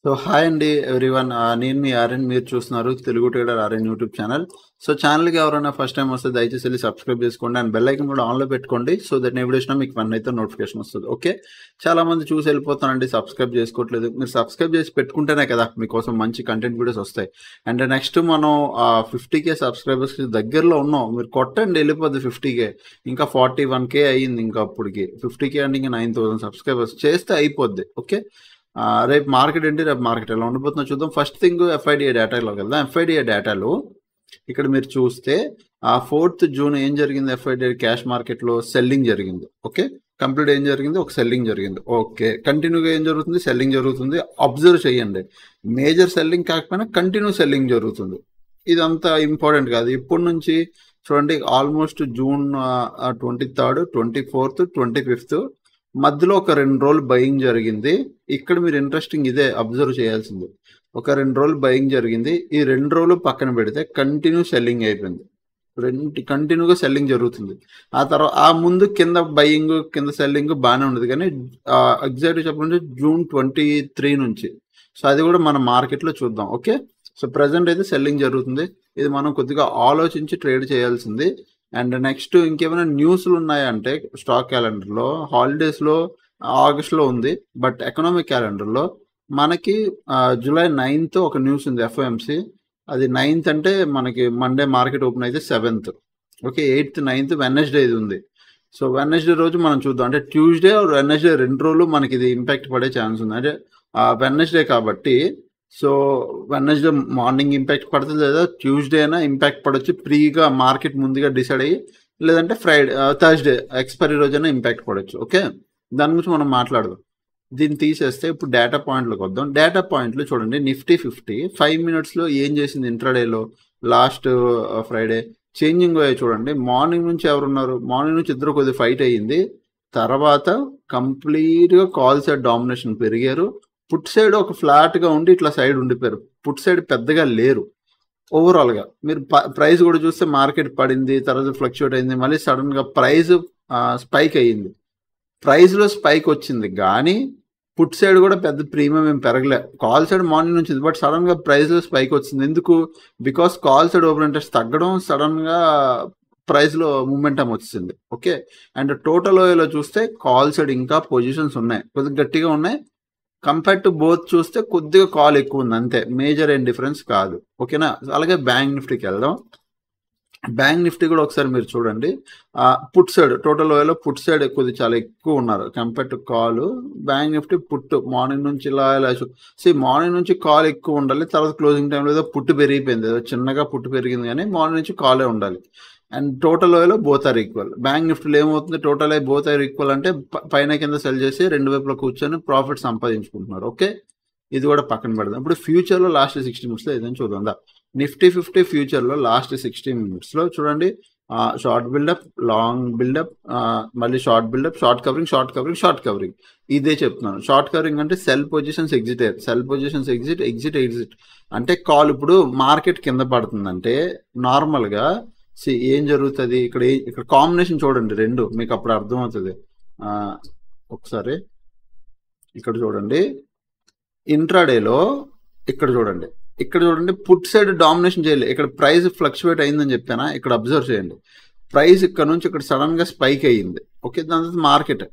So hi అండి everyone. నేను మీ RN, మీరు చూస్తున్నారు Telugu trader RN YouTube channel. So ఛానల్కి ఎవరైనా ఫస్ట్ టైం వస్తే దయచేసి వెళ్ళి సబ్స్క్రైబ్ చేసుకోండి అండ్ బెల్ ఐకన్ కూడా ఆన్లో పెట్టుకోండి. సో దట్ ఎప్పుడు వచ్చినా మీకు వన్ అయితే నోటిఫికేషన్ వస్తుంది. ఓకే, చాలా మంది చూసి వెళ్ళిపోతానండి, సబ్స్క్రైబ్ చేసుకోవట్లేదు. మీరు సబ్స్క్రైబ్ చేసి పెట్టుకుంటేనే కదా మీకోసం మంచి కంటెంట్ వీడియోస్ వస్తాయి. అండ్ నెక్స్ట్ మనం 50K సబ్స్క్రైబర్స్ దగ్గరలో ఉన్నాం. మీరు కొట్టండి, వెళ్ళిపోద్ది 50K. ఇంకా 41K అయ్యింది. ఇంకా అప్పటికి 50K అంటే ఇంకా 9,000 సబ్స్క్రైబర్స్ చేస్తే అయిపోద్ది. ఓకే, రేపు మార్కెట్ ఏంటి, రేపు మార్కెట్ ఎలా ఉండిపోతుందో చూద్దాం. ఫస్ట్ థింగ్ ఎఫ్ఐడిఏ డేటాలోకి వెళ్దాం. ఎఫ్ఐడిఏ డేటాలు ఇక్కడ మీరు చూస్తే 4th జూన్ ఏం జరిగింది, ఎఫ్ఐడిఏ క్యాష్ మార్కెట్లో సెల్లింగ్ జరిగింది. ఓకే, కంప్లీట్ ఏం జరిగింది, ఒక సెల్లింగ్ జరిగింది. ఓకే, కంటిన్యూగా ఏం జరుగుతుంది, సెల్లింగ్ జరుగుతుంది. అబ్జర్వ్ చేయండి, మేజర్ సెల్లింగ్ కాకపోయినా కంటిన్యూ సెల్లింగ్ జరుగుతుంది. ఇదంతా ఇంపార్టెంట్ కాదు. ఇప్పటి నుంచి చూడండి, almost June 23rd, 24th, 25th మధ్యలో ఒక 2 రోజులు బయింగ్ జరిగింది. ఇక్కడ మీరు ఇంట్రెస్టింగ్ ఇదే అబ్జర్వ్ చేయాల్సింది. ఒక 2 రోజులు బయింగ్ జరిగింది. ఈ 2 రోజులు పక్కన పెడితే కంటిన్యూ సెల్లింగ్ అయిపోయింది. కంటిన్యూగా సెల్లింగ్ జరుగుతుంది. ఆ తర్వాత ఆ ముందు కింద బయింగ్ కింద సెల్లింగ్ బాగానే ఉండదు, కానీ ఎగ్జాక్ట్గా చెప్పాలంటే జూన్ 23 నుంచి. సో అది కూడా మన మార్కెట్లో చూద్దాం. ఓకే, సో ప్రజెంట్ అయితే సెల్లింగ్ జరుగుతుంది. ఇది మనం కొద్దిగా ఆలోచించి ట్రేడ్ చేయాల్సింది. అండ్ నెక్స్ట్ ఇంకేమైనా న్యూస్లు ఉన్నాయంటే స్టాక్ క్యాలెండర్లో హాలిడేస్లో ఆగస్ట్లో ఉంది, బట్ ఎకనామిక్ క్యాలెండర్లో మనకి జూలై 9th ఒక న్యూస్ ఉంది, ఎఫ్ఓఎంసి. అది 9th అంటే మనకి మండే మార్కెట్ ఓపెన్ అయితే 7th. Okay, 8th, 9th Wednesday ఇది ఉంది. సో వెడ్నెస్డే రోజు మనం చూద్దాం. అంటే ట్యూస్డే ఆర్ వెడ్నెస్డే 2 రోజులు మనకి ఇది ఇంపాక్ట్ పడే ఛాన్స్ ఉంది. అంటే వెడ్నెస్డే కాబట్టి, సో వెడ్నెస్డే మార్నింగ్ ఇంపాక్ట్ పడుతుంది, లేదా ట్యూస్డే అయినా ఇంపాక్ట్ పడవచ్చు. ప్రీగా మార్కెట్ ముందుగా డిసైడ్ అయ్యి, లేదంటే థర్స్డే ఎక్స్పైరీ రోజైనా ఇంపాక్ట్ పడవచ్చు. ఓకే, దాని గురించి మనం మాట్లాడదాం. దీన్ని తీసేస్తే ఇప్పుడు డేటా పాయింట్లకు వద్దాం. డేటా పాయింట్లు చూడండి, నిఫ్టీ 50 5 minutesలో ఏం చేసింది ఇంట్రాడేలో లాస్ట్ ఫ్రైడే. చేంజింగ్ అయ్యి చూడండి, మార్నింగ్ నుంచి ఎవరున్నారు, మార్నింగ్ నుంచి ఇద్దరు కొద్దిగా ఫైట్ అయ్యింది. తర్వాత కంప్లీట్గా కాల్ సైడ్ డామినేషన్ పెరిగారు. పుట్ సైడ్ ఒక ఫ్లాట్గా ఉండి ఇట్లా సైడ్ ఉండిపోయారు. పుట్ సైడ్ పెద్దగా లేరు ఓవరాల్గా. మీరు ప్రైస్ కూడా చూస్తే మార్కెట్ పడింది, తర్వాత ఫ్లక్చువేట్ అయింది, మళ్ళీ సడన్గా ప్రైస్ స్పైక్ అయ్యింది. ప్రైస్లో స్పైక్ వచ్చింది, కానీ పుట్ సైడ్ కూడా పెద్ద ప్రీమియం ఏం పెరగలే. కాల్ సైడ్ మార్నింగ్ నుంచి, బట్ సడన్గా ప్రైస్లో స్పైక్ వచ్చింది. ఎందుకు? Because call side open interest తగ్గడం, సడన్గా ప్రైస్లో మూమెంటం వచ్చింది. ఓకే, అండ్ టోటల్ ఓలో చూస్తే కాల్ సైడ్ ఇంకా పొజిషన్స్ ఉన్నాయి, కొద్దిగా గట్టిగా ఉన్నాయి. కంపేర్ టు బోత్ చూస్తే కొద్దిగా కాల్ ఎక్కువ ఉంది, అంతే. మేజర్ ఏం డిఫరెన్స్ కాదు. ఓకేనా, అలాగే బ్యాంక్ నిఫ్టీకి వెళ్దాం. బ్యాంక్ నిఫ్టీ కూడా ఒకసారి మీరు చూడండి. పుట్ సైడ్ టోటల్ ఓలో పుట్ సైడ్ కొద్దిగా చాలా ఎక్కువ ఉన్నారు compare to call. Bank Nifty put morning నుంచి ఇలా మార్నింగ్ నుంచి కాల్ ఎక్కువ ఉండాలి, తర్వాత క్లోజింగ్ టైంలో ఏదో పుట్టు పెరిగిపోయింది, ఏదో చిన్నగా పుట్టు పెరిగింది, కానీ మార్నింగ్ నుంచి కాలే ఉండాలి. అండ్ టోటల్ ఓలో బోత్ ఆర్ ఈక్వల్. బ్యాంక్ నిఫ్టీలో ఏమవుతుంది, టోటల్ అయి బోత్ ఆర్ ఈక్వల్ అంటే పైన కింద సెల్ చేసి రెండు వైపులో కూర్చొని ప్రాఫిట్ సంపాదించుకుంటున్నారు. ఓకే, ఇది కూడా పక్కన పెడదాం. ఇప్పుడు ఫ్యూచర్లో లాస్ట్ 60 minutesలో ఏదైనా చూద్దాం. నిఫ్టీ 50 ఫ్యూచర్లో లాస్ట్ 60 minutesలో చూడండి, షార్ట్ బిల్డప్, లాంగ్ బిల్డప్, మళ్ళీ short buildup, short covering, short covering, short covering. ఇదే చెప్తున్నాను. షార్ట్ కవరింగ్ అంటే సెల్ పొజిషన్స్ ఎగ్జిట్ అయ్యారు, sell positions exit, exit, exit అంటే కాల్. ఇప్పుడు మార్కెట్ కింద పడుతుందంటే నార్మల్గా ఏం జరుగుతుంది, ఇక్కడ కాంబినేషన్ చూడండి రెండు, మీకు అప్పుడు అర్థమవుతుంది. ఒకసారి ఇక్కడ చూడండి, ఇంట్రాడేలో ఇక్కడ చూడండి పుట్ సైడ్ డామినేషన్ చేయలేదు. ఇక్కడ ప్రైస్ ఫ్లక్చువేట్ అయిందని చెప్పానా, ఇక్కడ అబ్జర్వ్ చేయండి. ప్రైస్ ఇక్కడ నుంచి ఇక్కడ సడన్గా స్పైక్ అయ్యింది. ఓకే, దాని తర్వాత మార్కెట్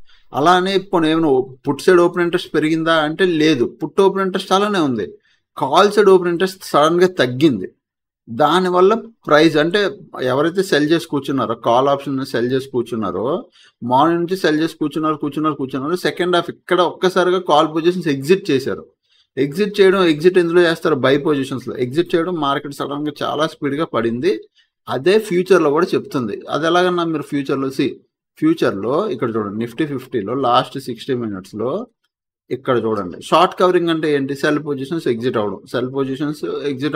అలానే ఇప్పుడు ఏమైనా పుట్ సైడ్ ఓపెన్ ఇంట్రెస్ట్ పెరిగిందా అంటే లేదు, పుట్ ఓపెన్ ఇంట్రెస్ట్ అలానే ఉంది. కాల్ సైడ్ ఓపెన్ ఇంట్రెస్ట్ సడన్గా తగ్గింది. దానివల్ల ప్రైస్ అంటే ఎవరైతే సెల్ చేసి కూర్చున్నారో, కాల్ ఆప్షన్ సెల్ చేసి కూర్చున్నారో, మార్నింగ్ నుంచి సెల్ చేసి కూర్చున్నారు. సెకండ్ హాఫ్ ఇక్కడ ఒక్కసారిగా కాల్ పొజిషన్స్ ఎగ్జిట్ చేశారు. ఎగ్జిట్ ఎందులో చేస్తారు, బై పొజిషన్స్లో ఎగ్జిట్ చేయడం. మార్కెట్ సడన్గా చాలా స్పీడ్గా పడింది. అదే ఫ్యూచర్లో కూడా చెప్తుంది. అది ఎలాగన్నా మీరు ఫ్యూచర్లో ఇక్కడ చూడండి, నిఫ్టీ 50లో లాస్ట్ 60 minutesలో ఇక్కడ చూడండి, షార్ట్ కవరింగ్ అంటే ఏంటి, సెల్ పొజిషన్స్ ఎగ్జిట్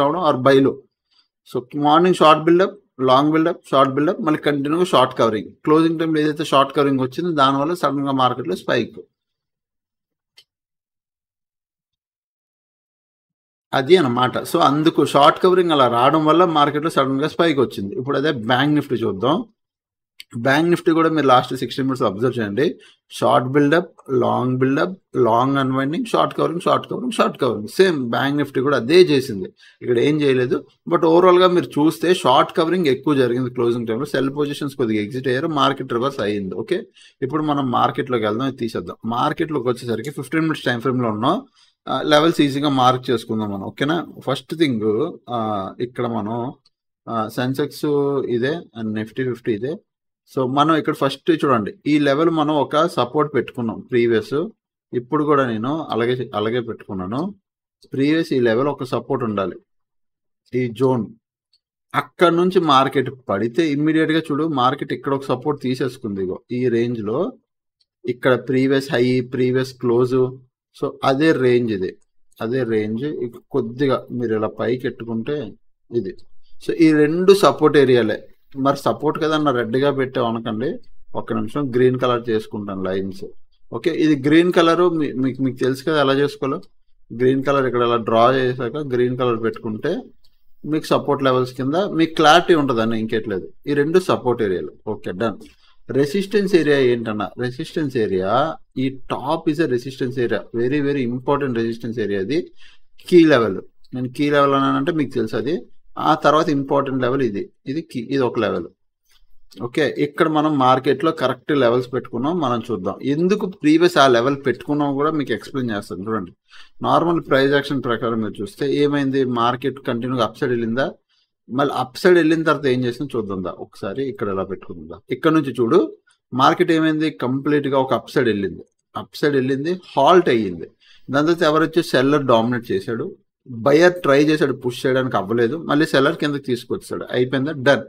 అవడం ఆర్ బైలో. So morning short buildup, long buildup, short buildup, మళ్ళీ కంటిన్యూగా షార్ట్ కవరింగ్. క్లోజింగ్ టైంలో ఏదైతే షార్ట్ కవరింగ్ వచ్చిందో దానివల్ల సడన్గా మార్కెట్లో స్పైక్. అది అన్నమాట. సో అందుకు షార్ట్ కవరింగ్ అలా రావడం వల్ల మార్కెట్లో సడన్గా స్పైక్ వచ్చింది. ఇప్పుడు అదే బ్యాంక్ నిఫ్టీ చూద్దాం. బ్యాంక్ నిఫ్టీ కూడా మీరు లాస్ట్ 16 మినిట్స్ అబ్జర్వ్ చేయండి. Short buildup, long unwinding, short covering same bank Nifty కూడా అదే చేసింది. ఇక్కడ ఏం చేయలేదు. బట్ ఓవరాల్ గా మీరు చూస్తే షార్ట్ కవరింగ్ ఎక్కువ జరిగింది. క్లోజింగ్ టైంలో సెల్ పొజిషన్స్ కొద్దిగా ఎగ్జిట్ అయ్యారు, మార్కెట్ రివర్స్ అయ్యింది. ఓకే, ఇప్పుడు మనం మార్కెట్లోకి వెళ్దాం, ఇది తీసేద్దాం. మార్కెట్లోకి వచ్చేసరికి 15 మినిట్స్ టైం ఫ్రేమ్ లో ఉన్నాం. లెవెల్స్ ఈజీగా మార్క్ చేసుకుందాం మనం. ఓకేనా, ఫస్ట్ థింగ్ ఇక్కడ మనం సెన్సెక్స్ ఇదే అండ్ నిఫ్టీ 50 ఇదే. సో మనం ఇక్కడ ఫస్ట్ చూడండి, ఈ లెవెల్ మనం ఒక సపోర్ట్ పెట్టుకున్నాం ప్రీవియస్. ఇప్పుడు కూడా నేను అలాగే పెట్టుకున్నాను. ప్రీవియస్ ఈ లెవెల్ ఒక సపోర్ట్ ఉండాలి, ఈ జోన్. అక్కడ నుంచి మార్కెట్ పడితే ఇమ్మీడియట్ గా చూడు, మార్కెట్ ఇక్కడ ఒక సపోర్ట్ తీసేసుకుంది. ఇగో ఈ రేంజ్ లో, ఇక్కడ previous high, previous close. So అదే రేంజ్, ఇది అదే రేంజ్. కొద్దిగా మీరు ఇలా పైకి ఎట్టుకుంటే ఇది. సో ఈ రెండు సపోర్ట్ ఏరియాలే. మరి సపోర్ట్ కదా అన్న రెడ్గా పెట్టాం అనకండి, ఒక్క నిమిషం గ్రీన్ కలర్ చేసుకుంటాను లైన్స్. ఓకే, ఇది గ్రీన్ కలర్ మీకు తెలుసు కదా ఎలా చేసుకోవాలో. గ్రీన్ కలర్ ఇక్కడ ఇలా డ్రా చేశాక గ్రీన్ కలర్ పెట్టుకుంటే మీకు సపోర్ట్ లెవెల్స్ కింద మీకు క్లారిటీ ఉంటుంది అన్న, ఇంకేట్లేదు. ఈ రెండు సపోర్ట్ ఏరియాలు. Okay, done. రెసిస్టెన్స్ ఏరియా ఏంటన్నా, రెసిస్టెన్స్ ఏరియా ఈ top is a resistance area, very very important resistance area. అది కీ లెవెల్. నేను కీ లెవెల్ అన్నానంటే మీకు తెలుసు అది. ఆ తర్వాత ఇంపార్టెంట్ లెవెల్ ఇది ఇది ఒక లెవెల్. ఓకే, ఇక్కడ మనం మార్కెట్లో కరెక్ట్ లెవెల్స్ పెట్టుకున్నాం. మనం చూద్దాం ఎందుకు ప్రీవియస్ ఆ లెవెల్ పెట్టుకున్నాం కూడా మీకు ఎక్స్ప్లెయిన్ చేస్తాను. చూడండి, నార్మల్ ప్రైస్ యాక్షన్ ప్రకారం మీరు చూస్తే ఏమైంది, మార్కెట్ కంటిన్యూగా అప్ సైడ్ వెళ్ళిందా, మళ్ళీ అప్ సైడ్ వెళ్ళిన తర్వాత ఏం చేసిందో చూద్దాం. ఒకసారి ఇక్కడ ఎలా పెట్టుకుందా, ఇక్కడ నుంచి చూడు మార్కెట్ ఏమైంది, కంప్లీట్ గా ఒక అప్ సైడ్ వెళ్ళింది, హాల్ట్ అయ్యింది. దాని తర్వాత ఎవరు వచ్చి సెల్లర్ డామినేట్ చేశాడు, బయర్ ట్రై చేశాడు, పుష్ చేయడానికి అవ్వలేదు, మళ్ళీ సెల్లర్ కిందకి తీసుకొచ్చాడు, అయిపోయిందా, డన్.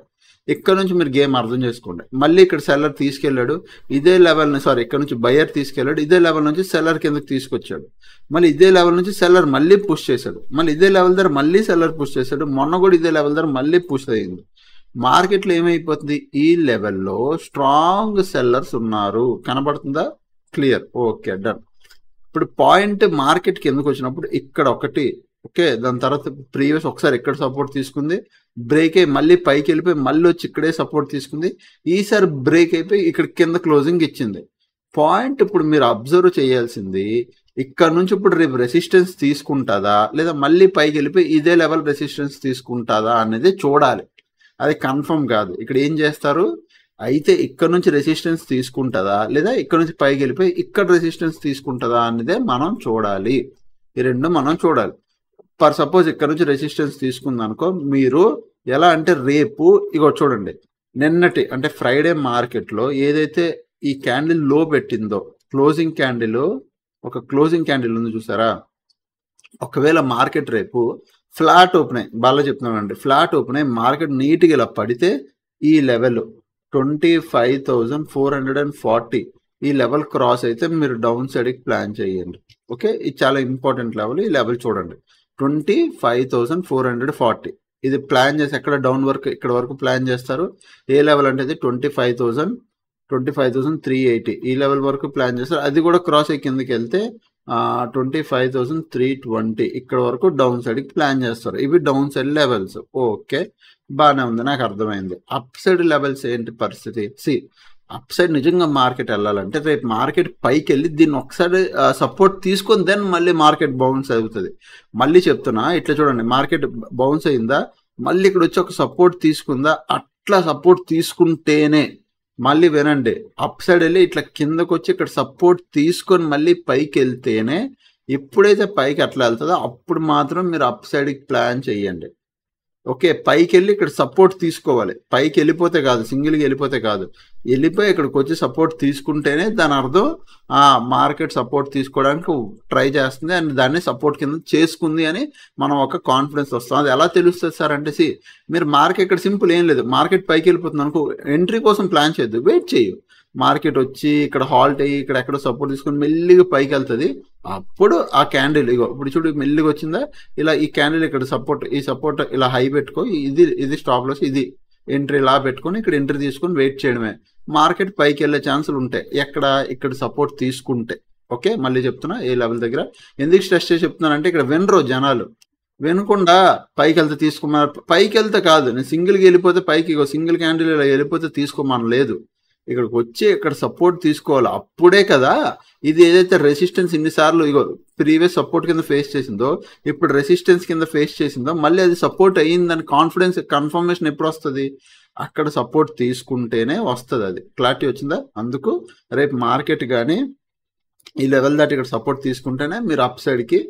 ఇక్కడ నుంచి మీరు గేమ్ అర్థం చేసుకోండి. మళ్ళీ ఇక్కడ సెల్లర్ తీసుకెళ్లాడు, ఇదే లెవెల్ ఇక్కడ నుంచి బయర్ తీసుకెళ్లాడు, ఇదే లెవెల్ నుంచి సెల్లర్ కిందకి తీసుకొచ్చాడు, మళ్ళీ ఇదే లెవెల్ నుంచి సెల్లర్ మళ్ళీ పుష్ చేశాడు, మళ్ళీ ఇదే లెవెల్ దగ్గర మళ్ళీ సెల్లర్ పుష్ చేశాడు, మొన్న కూడా ఇదే లెవెల్ దగ్గర మళ్ళీ పుష్ అయ్యింది. మార్కెట్లో ఏమైపోతుంది, ఈ లెవెల్లో స్ట్రాంగ్ సెల్లర్స్ ఉన్నారు, కనబడుతుందా, క్లియర్. Okay, done. ఇప్పుడు పాయింట్ మార్కెట్ కిందకు వచ్చినప్పుడు ఇక్కడ ఒకటి. ఓకే, దాని తర్వాత ప్రీవియస్ ఒకసారి ఇక్కడ సపోర్ట్ తీసుకుంది, బ్రేక్ అయ్యి మళ్ళీ పైకి వెళ్ళిపోయి మళ్ళీ వచ్చి ఇక్కడే సపోర్ట్ తీసుకుంది, ఈసారి బ్రేక్ అయిపోయి ఇక్కడ కింద క్లోజింగ్ ఇచ్చింది. పాయింట్ ఇప్పుడు మీరు అబ్జర్వ్ చేయాల్సింది, ఇక్కడ నుంచి ఇప్పుడు రేపు రెసిస్టెన్స్ తీసుకుంటుందా లేదా మళ్ళీ పైకి వెళ్ళిపోయి ఇదే లెవెల్ రెసిస్టెన్స్ తీసుకుంటుందా అనేది చూడాలి. అది కన్ఫర్మ్ కాదు. ఇక్కడ ఏం చేస్తారు, అయితే ఇక్కడ నుంచి రెసిస్టెన్స్ తీసుకుంటుందా లేదా ఇక్కడ నుంచి పైకి వెళ్ళిపోయి ఇక్కడ రెసిస్టెన్స్ తీసుకుంటుందా అనేదే మనం చూడాలి. ఈ రెండు మనం చూడాలి. ఫర్ సపోజ్ ఇక్కడ నుంచి రెసిస్టెన్స్ తీసుకుందనుకో, మీరు ఎలా అంటే రేపు ఇగో చూడండి, నిన్నటి అంటే ఫ్రైడే మార్కెట్లో ఏదైతే ఈ క్యాండిల్ లో పెట్టిందో, క్లోజింగ్ క్యాండిల్, ఒక క్లోజింగ్ క్యాండిల్ ఉంది చూసారా, ఒకవేళ మార్కెట్ రేపు ఫ్లాట్ ఓపెన్ అయ్యి, బాగా చెప్తున్నానండి, ఫ్లాట్ ఓపెన్ అయ్యి మార్కెట్ నీట్గా ఇలా పడితే ఈ లెవెల్ 25,440 ఈ లెవెల్ క్రాస్ అయితే మీరు డౌన్ సైడ్కి ప్లాన్ చేయండి. ఓకే, ఇది చాలా ఇంపార్టెంట్ లెవెల్. ఈ లెవెల్ చూడండి 25,440. ఇది ప్లాన్ చేసి ఎక్కడ డౌన్ వరకు ఇక్కడ వరకు ప్లాన్ చేస్తారు. ఏ లెవెల్ అంటే ఇది 25,380 ఈ లెవెల్ వరకు ప్లాన్ చేస్తారు. అది కూడా క్రాస్ అయ్యి కిందకి వెళ్తే 25,320 ఇక్కడ వరకు డౌన్ సైడ్కి ప్లాన్ చేస్తారు. ఇవి డౌన్ సైడ్ లెవెల్స్. ఓకే, బాగానే ఉంది, నాకు అర్థమైంది. అప్ సైడ్ లెవెల్స్ ఏంటి పరిస్థితి, అప్ సైడ్ నిజంగా మార్కెట్ వెళ్ళాలంటే రేపు మార్కెట్ పైకి వెళ్ళి దీన్ని ఒకసారి సపోర్ట్ తీసుకొని దెన్ మళ్ళీ మార్కెట్ బౌన్స్ అవుతుంది. మళ్ళీ చెప్తున్నా, ఇట్లా చూడండి, మార్కెట్ బౌన్స్ అయిందా, మళ్ళీ ఇక్కడ వచ్చి ఒక సపోర్ట్ తీసుకుందా, అట్లా సపోర్ట్ తీసుకుంటేనే, మళ్ళీ వినండి, అప్ సైడ్ వెళ్ళి ఇట్లా కిందకు వచ్చి ఇక్కడ సపోర్ట్ తీసుకొని మళ్ళీ పైకి వెళ్తేనే, ఎప్పుడైతే పైకి అట్లా వెళ్తుందో అప్పుడు మాత్రం మీరు అప్ సైడ్కి ప్లాన్ చేయండి. ఓకే, పైకి వెళ్ళి ఇక్కడ సపోర్ట్ తీసుకోవాలి, పైకి వెళ్ళిపోతే కాదు, సింగిల్గా వెళ్ళిపోతే కాదు, వెళ్ళిపోయి ఇక్కడికి వచ్చి సపోర్ట్ తీసుకుంటేనే దాని అర్థం మార్కెట్ సపోర్ట్ తీసుకోవడానికి ట్రై చేస్తుంది అండ్ దాన్ని సపోర్ట్ కింద చేసుకుంది అని మనం ఒక కాన్ఫిడెన్స్ వస్తాం. అది ఎలా తెలుస్తుంది సార్ అంటే, మీరు మార్కెట్ ఇక్కడ సింపుల్ ఏం లేదు, మార్కెట్ పైకి వెళ్ళిపోతుంది అనుకో, ఎంట్రీ కోసం ప్లాన్ చేయొద్దు, వెయిట్ చేయు. మార్కెట్ వచ్చి ఇక్కడ హాల్ట్ అయ్యి ఇక్కడ ఎక్కడో సపోర్ట్ తీసుకొని మెల్లిగా పైకి వెళ్తుంది, అప్పుడు ఆ క్యాండిల్ ఇగో ఇప్పుడు చూడు మెల్లిగా వచ్చిందా, ఇలా ఈ క్యాండిల్ ఇక్కడ సపోర్ట్, ఈ సపోర్ట్ ఇలా హై పెట్టుకో, ఇది స్టాప్ లాస్, ఇది ఎంట్రీ ఇలా పెట్టుకొని ఇక్కడ ఎంట్రీ తీసుకొని వెయిట్ చేయడమే. మార్కెట్ పైకి వెళ్ళే ఛాన్సులు ఉంటాయి ఇక్కడ సపోర్ట్ తీసుకుంటే. ఓకే, మళ్ళీ చెప్తున్నా, ఏ లెవెల్ దగ్గర ఎందుకు స్ట్రెస్ చేసి చెప్తున్నానంటే, ఇక్కడ వినరు జనాలు. వినకుండా పైకి వెళ్తే తీసుకోమన్నారు. పైకి వెళ్తే కాదు, నేను సింగిల్కి వెళ్ళిపోతే పైకి సింగిల్ క్యాండిల్ ఇలా వెళ్ళిపోతే తీసుకోమని లేదు. ఇక్కడికి వచ్చి ఇక్కడ సపోర్ట్ తీసుకోవాలి, అప్పుడే కదా ఇది ఏదైతే రెసిస్టెన్స్ ఇన్నిసార్లు ఇగో ప్రీవియస్ సపోర్ట్ కింద ఫేస్ చేసిందో, ఇప్పుడు రెసిస్టెన్స్ కింద ఫేస్ చేసిందో, మళ్ళీ అది సపోర్ట్ అయ్యిందని కాన్ఫిడెన్స్ కన్ఫర్మేషన్ ఎప్పుడు వస్తుంది? అక్కడ సపోర్ట్ తీసుకుంటేనే వస్తుంది. అది క్లారిటీ వచ్చిందా? అందుకు రేపు మార్కెట్ కానీ ఈ లెవెల్ దాటి ఇక్కడ సపోర్ట్ తీసుకుంటేనే మీరు అప్ సైడ్కి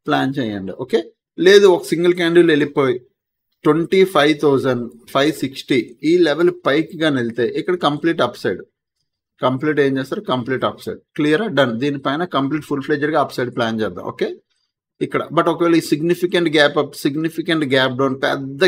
ప్లాన్ చేయండి. ఓకే, లేదు ఒక సింగిల్ క్యాండిల్ వెళ్ళిపోయి 25,560 ఈ లెవెల్ పైకి కానీ వెళ్తే ఇక్కడ కంప్లీట్ అప్ సైడ్. కంప్లీట్ ఏం చేస్తారు? Complete up side. క్లియరా? డన్. దీనిపైన కంప్లీట్ ఫుల్ ఫ్లెడ్జ్డ్గా అప్ సైడ్ ప్లాన్ చేద్దాం. ఓకే, ఇక్కడ బట్ ఒకవేళ ఈ significant gap up, significant gap down, పెద్ద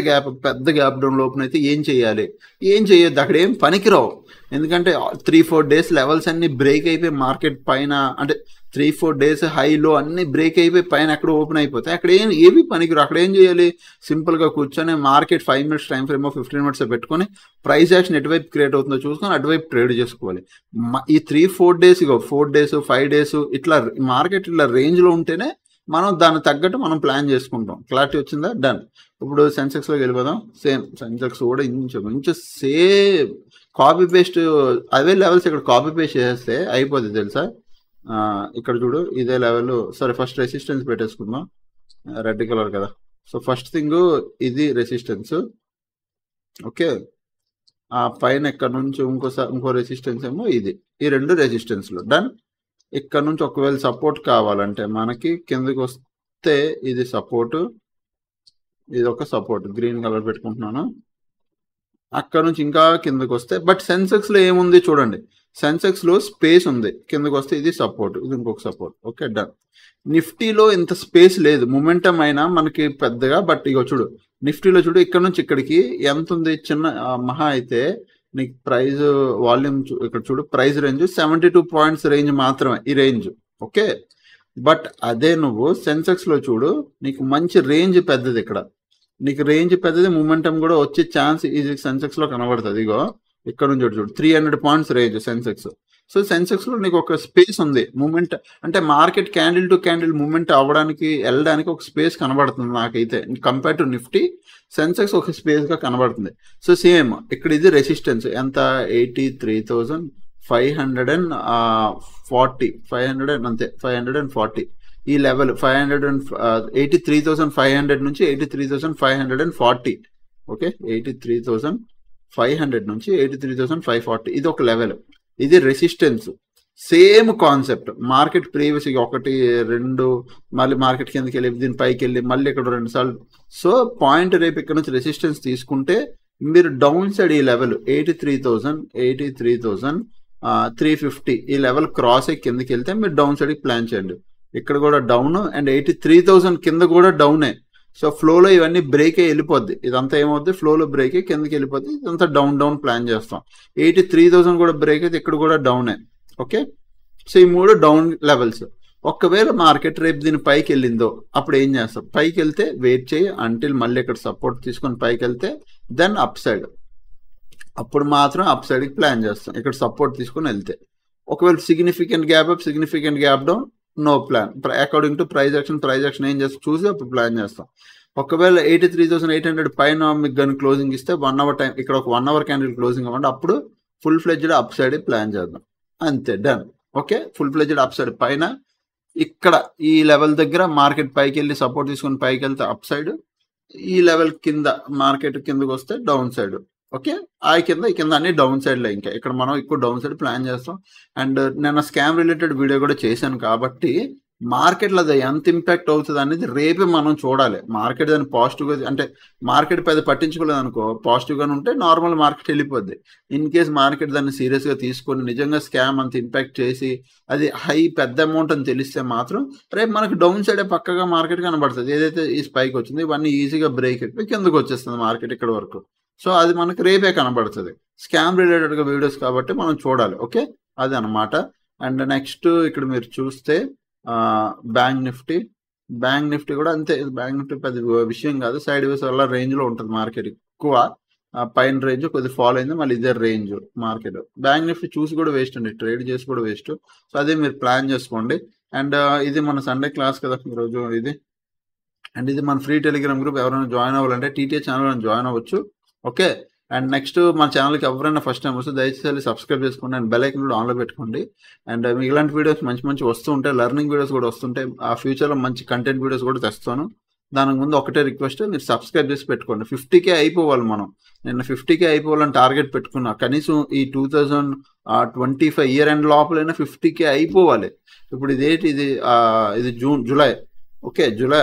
గ్యాప్ డౌన్ లోపల అయితే ఏం చేయాలి? ఏం చేయొద్దు, అక్కడ ఏం పనికిరావు. ఎందుకంటే 3-4 డేస్ లెవెల్స్ అన్ని బ్రేక్ అయిపోయి మార్కెట్ పైన, అంటే 3-4 డేస్ హైలో అన్ని బ్రేక్ అయిపోయి పైన ఎక్కడ ఓపెన్ అయిపోతాయి. అక్కడ ఏవి పనికిరావు. అక్కడ ఏం చేయాలి? సింపుల్గా కూర్చొని market 5 minutes time frame 15 minutes పెట్టుకొని ప్రైస్ యాక్షన్ ఎటువైపు క్రియేట్ అవుతుందో చూసుకొని అటువైపు ట్రేడ్ చేసుకోవాలి. ఈ 3-4 డేస్ 4 డేస్ 5 డేస్ ఇట్లా మార్కెట్ ఇట్లా రేంజ్లో ఉంటేనే మనం దాన్ని తగ్గట్టు మనం ప్లాన్ చేసుకుంటాం. క్లారిటీ వచ్చిందా? డన్. ఇప్పుడు సెన్సెక్స్లోకి వెళ్ళిపోదాం. సేమ్ సెన్సెక్స్ కూడా ఇంచు సేమ్ కాపీ పేస్ట్ అవే లెవెల్స్ ఇక్కడ కాపీ పేస్ట్ చేస్తే అయిపోతుంది తెలుసా. ఇక్కడ చూడు ఇదే లెవెల్. సరే ఫస్ట్ రెసిస్టెన్స్ పెట్టేసుకుందాం, రెడ్ కలర్ కదా. సో ఫస్ట్ థింగ్ ఇది రెసిస్టెన్స్. ఓకే, ఆ పైన ఇక్కడ నుంచి ఇంకో రెసిస్టెన్స్ ఏమో ఇది. ఈ రెండు రెసిస్టెన్స్లు. డన్. ఇక్కడ నుంచి ఒకవేళ సపోర్ట్ కావాలంటే మనకి కిందకి వస్తే ఇది సపోర్టు, ఇది ఒక సపోర్ట్ గ్రీన్ కలర్ పెట్టుకుంటున్నాను. అక్కడ నుంచి ఇంకా కిందకి వస్తే, బట్ సెన్సెక్స్లో ఏముంది చూడండి, సెన్సెక్స్లో స్పేస్ ఉంది. కిందకి వస్తే ఇది సపోర్ట్, ఇది ఇంకొక సపోర్ట్. Okay, done. నిఫ్టీలో ఇంత స్పేస్ లేదు, మొమెంటం అయినా మనకి పెద్దగా. బట్ ఇగో చూడు నిఫ్టీలో చూడు, ఇక్కడ నుంచి ఇక్కడికి ఎంత ఉంది? చిన్న మహా అయితే నీకు ప్రైజ్ వాల్యూమ్ ఇక్కడ చూడు, ప్రైస్ రేంజ్ 72 పాయింట్స్ రేంజ్ మాత్రమే ఈ రేంజ్. ఓకే, బట్ అదే నువ్వు సెన్సెక్స్లో చూడు, నీకు మంచి రేంజ్ పెద్దది. ఇక్కడ నీకు రేంజ్ పెద్దది, మూమెంటం కూడా వచ్చే ఛాన్స్ ఇది సెన్సెక్స్లో కనబడుతుంది. ఇగో ఇక్కడ నుంచి చూడు 300 పాయింట్స్ రేంజ్ సెన్సెక్స్. సో సెన్సెక్స్లో నీకు ఒక స్పేస్ ఉంది, మూమెంట్ అంటే market candle to candle moment అవ్వడానికి వెళ్ళడానికి ఒక స్పేస్ కనబడుతుంది నాకైతే. కంపేర్ టు నిఫ్టీ సెన్సెక్స్ ఒక స్పేస్గా కనబడుతుంది. సో సేమ్ ఇక్కడ ఇది రెసిస్టెన్స్ ఎంత? 83,540 అంతే, 540 ఈ లెవెల్ 83,500 నుంచి 83,540. ఓకే, 83,500 నుంచి 83,540 ఇది ఒక లెవెల్, ఇది resistance. Same concept market previous 1, 2 మళ్ళీ మార్కెట్ కిందకి వెళ్ళి దీని పైకి వెళ్ళి మళ్ళీ ఇక్కడ 2 సార్లు. సో పాయింట్ రేపు ఇక్కడ నుంచి రెసిస్టెన్స్ తీసుకుంటే మీరు డౌన్ సైడ్ ఈ లెవెల్ 83,350 ఈ లెవెల్ క్రాస్ అయ్యి కిందకి వెళ్తే మీరు డౌన్ సైడ్కి ప్లాన్ చేయండి. ఇక్కడ కూడా డౌన్ అండ్ 83,000 కింద కూడా డౌనే. సో ఫ్లోలో ఇవన్నీ బ్రేక్ అయ్యి వెళ్ళిపోద్ది. ఇదంతా ఏమవుద్ది? ఫ్లోలో బ్రేక్ అయ్యి కిందకి వెళ్ళిపోద్ది. ఇదంతా డౌన్ ప్లాన్ చేస్తాం. 83,000 కూడా బ్రేక్ అయితే ఇక్కడ కూడా డౌనే. ఓకే, సో ఈ 3 డౌన్ లెవెల్స్. ఒకవేళ మార్కెట్ రేపు దీని పైకి వెళ్ళిందో అప్పుడు ఏం చేస్తాం? పైకి వెళ్తే వెయిట్ చేయి అంటిల్ మళ్ళీ ఇక్కడ సపోర్ట్ తీసుకొని పైకి వెళ్తే దెన్ అప్ సైడ్, అప్పుడు మాత్రం అప్ సైడ్కి ప్లాన్ చేస్తాం. ఇక్కడ సపోర్ట్ తీసుకొని వెళ్తే ఒకవేళ significant gap up, significant gap down, no plan. According to price action ఏం చేస్తాం చూసి అప్పుడు ప్లాన్ చేస్తాం. ఒకవేళ 83,800 పైన మీకు కానీ క్లోజింగ్ ఇస్తే 1 అవర్ టైం, ఇక్కడ ఒక 1 అవర్ క్యాండిల్ క్లోజింగ్ అవ్వండి, అప్పుడు full fledged up side plan చేద్దాం. అంతే, done. Okay, full fledged up side పైన ఇక్కడ ఈ లెవెల్ దగ్గర మార్కెట్ పైకి వెళ్ళి సపోర్ట్ తీసుకొని పైకి వెళ్తే అప్ సైడ్, ఈ లెవెల్ కింద మార్కెట్ కిందకి వస్తే డౌన్ సైడ్. ఓకే, ఈ కింద అన్ని డౌన్ సైడ్లో. ఇంకా ఇక్కడ మనం ఎక్కువ డౌన్ సైడ్ ప్లాన్ చేస్తాం. అండ్ నేను స్కామ్ రిలేటెడ్ వీడియో కూడా చేశాను కాబట్టి మార్కెట్లో అది ఎంత ఇంపాక్ట్ అవుతుంది అనేది రేపే మనం చూడాలి. మార్కెట్ దాన్ని పాజిటివ్గా, అంటే మార్కెట్ పెద్ద పట్టించుకోలేదు అనుకో, పాజిటివ్గానే ఉంటే నార్మల్ మార్కెట్ వెళ్ళిపోద్ది. ఇన్ కేస్ మార్కెట్ దాన్ని సీరియస్గా తీసుకొని నిజంగా స్కామ్ అంత ఇంపాక్ట్ చేసి అది పెద్ద అమౌంట్ అని తెలిస్తే మాత్రం రేపు మనకు డౌన్ సైడే పక్కగా మార్కెట్ కనబడుతుంది. ఏదైతే ఈ స్పైక్ వచ్చింది ఇవన్నీ ఈజీగా బ్రేక్ అయిపోయి కిందకు వచ్చేస్తుంది మార్కెట్ ఇక్కడ వరకు. సో అది మనకు రేపే కనబడుతుంది. స్కామ్ రిలేటెడ్గా వీడియోస్ కాబట్టి మనం చూడాలి. ఓకే, అది అనమాట. అండ్ నెక్స్ట్ ఇక్కడ మీరు చూస్తే బ్యాంక్ నిఫ్టీ కూడా అంతే. బ్యాంక్ నిఫ్టీ పెద్ద విషయం కాదు, సైడ్ వేస్ వల్ల రేంజ్లో ఉంటుంది మార్కెట్. ఎక్కువ పైన రేంజ్ కొద్దిగా ఫాలో అయింది, మళ్ళీ ఇదే రేంజ్ మార్కెట్. బ్యాంక్ నిఫ్టీ చూసి కూడా వేస్ట్ అండి, ట్రేడ్ చేసి కూడా వేస్ట్. సో అదే మీరు ప్లాన్ చేసుకోండి. అండ్ ఇది మన సండే క్లాస్ కదా ఈరోజు. ఇది అండ్ ఇది మన ఫ్రీ టెలిగ్రామ్ గ్రూప్. ఎవరైనా జాయిన్ అవ్వాలంటే టీటీఏ ఛానల్ జాయిన్ అవ్వచ్చు. ఓకే. అండ్ నెక్స్ట్ మన ఛానల్కి ఎవరైనా ఫస్ట్ టైం వస్తే దయచేసి సబ్స్క్రైబ్ చేసుకోండి అండ్ బెల్ ఐకాన్ కూడా ఆన్లో పెట్టుకోండి. అండ్ మీకు ఇలాంటి వీడియోస్ మంచి వస్తూ ఉంటాయి, లెర్నింగ్ వీడియోస్ కూడా వస్తుంటాయి. ఆ ఫ్యూచర్లో మంచి కంటెంట్ వీడియోస్ కూడా తెస్తాను. దానికి ముందు ఒకటే రిక్వెస్ట్, మీరు సబ్స్క్రైబ్ చేసి పెట్టుకోండి. 50K అయిపోవాలి. మనం నిన్న 50K అయిపోవాలని టార్గెట్ పెట్టుకున్నా. కనీసం ఈ 2025 ఇయర్ ఎండ్ లోపలైనా 50K అయిపోవాలి. ఇప్పుడు ఇది జూలై. ఓకే, జూలై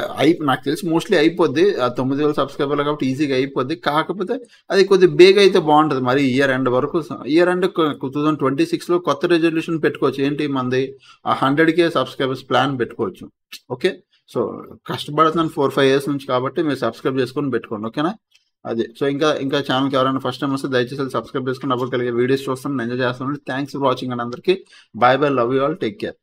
నాకు తెలిసి మోస్ట్లీ అయిపోద్ది. 9,000 సబ్స్క్రైబర్లు కాబట్టి ఈజీగా అయిపోద్ది. కాకపోతే అది కొద్దిగా బేగ్ అయితే బాగుంటుంది. మరి ఇయర్ ఎండ్ వరకు, ఇయర్ ఎండ్ 2026లో కొత్త రెజల్యూషన్ పెట్టుకోవచ్చు. ఏంటి మనది 100K సబ్స్క్రైబర్స్ ప్లాన్ పెట్టుకోవచ్చు. ఓకే, సో కష్టపడుతున్నాను 4-5 ఇయర్స్ నుంచి, కాబట్టి మీరు సబ్స్క్రైబ్ చేసుకొని పెట్టుకోండి. ఓకేనా? అదే. సో ఇంకా ఛానల్కి ఎవరైనా ఫస్ట్ టైం వస్తే దయచేసి సబ్స్క్రైబ్ చేసుకుని అప్పుడు కలిగే వీడియోస్ చూస్తాను, ఎంజాయ్ చేస్తాను. థ్యాంక్స్ ఫర్ వాచింగ్ అండ్ అందరికీ bye, love you all, take care.